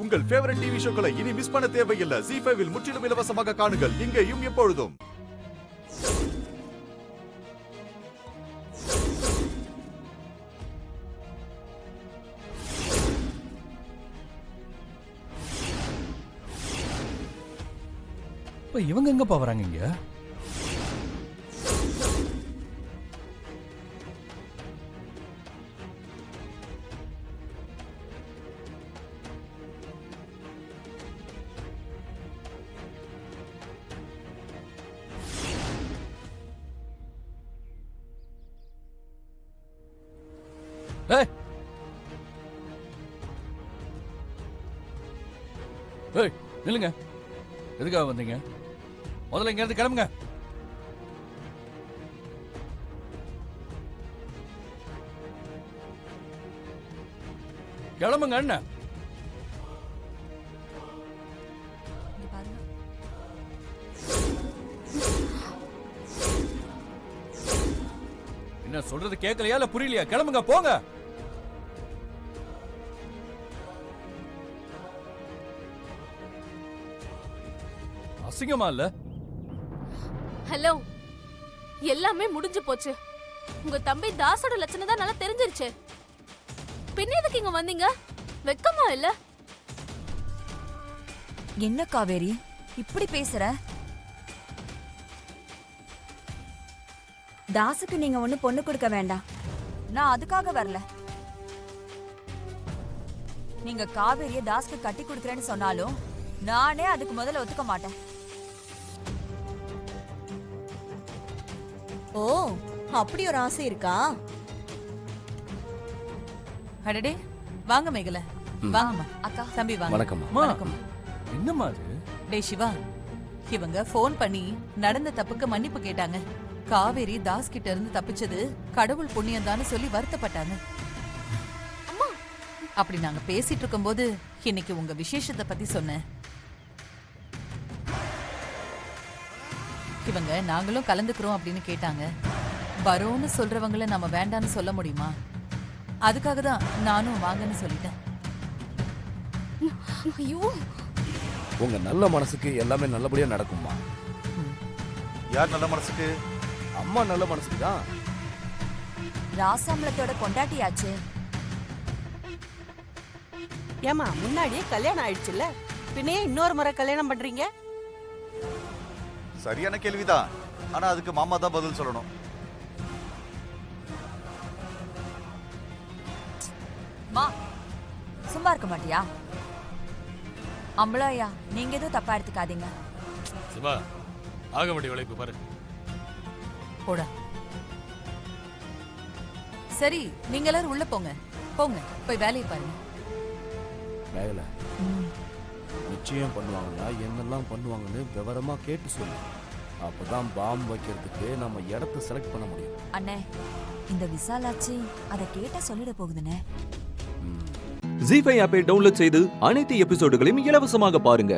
உங்கள் favourite TV ஷோக்களை இனி miss பண்ண தேவையில்லை. ZEE5 இல் முற்றிலும் இலவசமாக காணுங்கள். இங்கேயும் எப்பொழுதும். இப்ப இவங்க எங்க போறாங்க இங்க? ஏய் ஏய் நில்லுங்க. எதுக்காக வந்தீங்க? முதல்ல இங்க இருந்து கிளம்புங்க. கிளம்புங்க அண்ணா. என்ன சொல்றது கேட்கலையா இல்ல புரியலையா? கிளம்புங்க போங்க. அசிங்கமா இல்ல? ஹலோ, எல்லாமே முடிஞ்சு போச்சு. உங்க தம்பி தாசோட லட்சணம் தான் நல்லா தெரிஞ்சிருச்சு. பின்ன எதுக்கு இங்க வந்தீங்க? வெக்கமா இல்ல? என்ன காவேரி இப்படி பேசுற? தாசுக்கு நீங்க ஒண்ணு பொண்ணு கொடுக்க வேண்டாம். நான் அதுக்காக வரல. நீங்க காவேரிய தாசுக்கு கட்டி கொடுக்கறேன்னு சொன்னாலும் நானே அதுக்கு முதல்ல ஒத்துக்க மாட்டேன். ஓ, அப்படி ஒரு ஆசை இருக்கா? அடடே, வாங்க மேகல. வாங்கம்மா. அக்கா தம்பி வாங்க. வணக்கம். என்னம்மா அது? டேய் சிவா, இவங்க ஃபோன் பண்ணி நடந்த தப்புக்கு மன்னிப்பு கேட்டாங்க. காவேரி தாஸ் கிட்ட இருந்து தப்பிச்சது கடவுள் புண்ணியம் தான் சொல்லி வருத்தப்பட்டாங்க. அப்படி நாங்க பேசிட்டு இருக்கும்போது இன்னைக்கு உங்க விசேஷத்தை பத்தி சொன்னேன். இவங்க நாங்களும் கலந்துக்கிறோம் அப்படின்னு கேட்டாங்க. வரோன்னு சொல்றவங்கள நம்ம வேண்டான்னு சொல்ல முடியுமா? அதுக்காக தான் நானும் வாங்கன்னு சொல்லிட்டேன். ஐயோ, உங்க நல்ல மனசுக்கு எல்லாமே நல்லபடியா நடக்குமா? யார் நல்ல மனசுக்கு? அம்மா நல்ல மனசுக்கு தான். ராசாம்பளத்தோட கொண்டாட்டியாச்சு. ஏமா, முன்னாடியே கல்யாணம் ஆயிடுச்சுல்ல, பின்னே இன்னொரு முறை கல்யாணம் பண்றீங்க? சரியான கேள்விதான். ஆனா அதுக்கு மாமா தான் பதில் சொல்லணும். மா சும்மா இருக்க மாட்டியா? அம்பளாயா, நீங்க எதுவும் தப்பா எடுத்துக்காதீங்க. சிவா, ஆக வேண்டிய உழைப்பு பாரு. போடா. சரி, நீங்க எல்லாரும் உள்ள போங்க. போங்க, போய் வேலையை பாருங்க. மேகல நிச்சயம் பண்ணுவாங்கன்னா என்னெல்லாம் பண்ணுவாங்கன்னு விவரமா கேட்டு சொல்லு. அப்பதான் பாம் வைக்கிறதுக்கு நம்ம இடத்த செலக்ட் பண்ண முடியும். அண்ணே, இந்த விசாலாச்சி அதை கேட்டா சொல்லிட போகுதுண்ணே. ZEE5 ஆப்பை டவுன்லோட் செய்து அனைத்து எபிசோடுகளையும் இலவசமாக பாருங்க.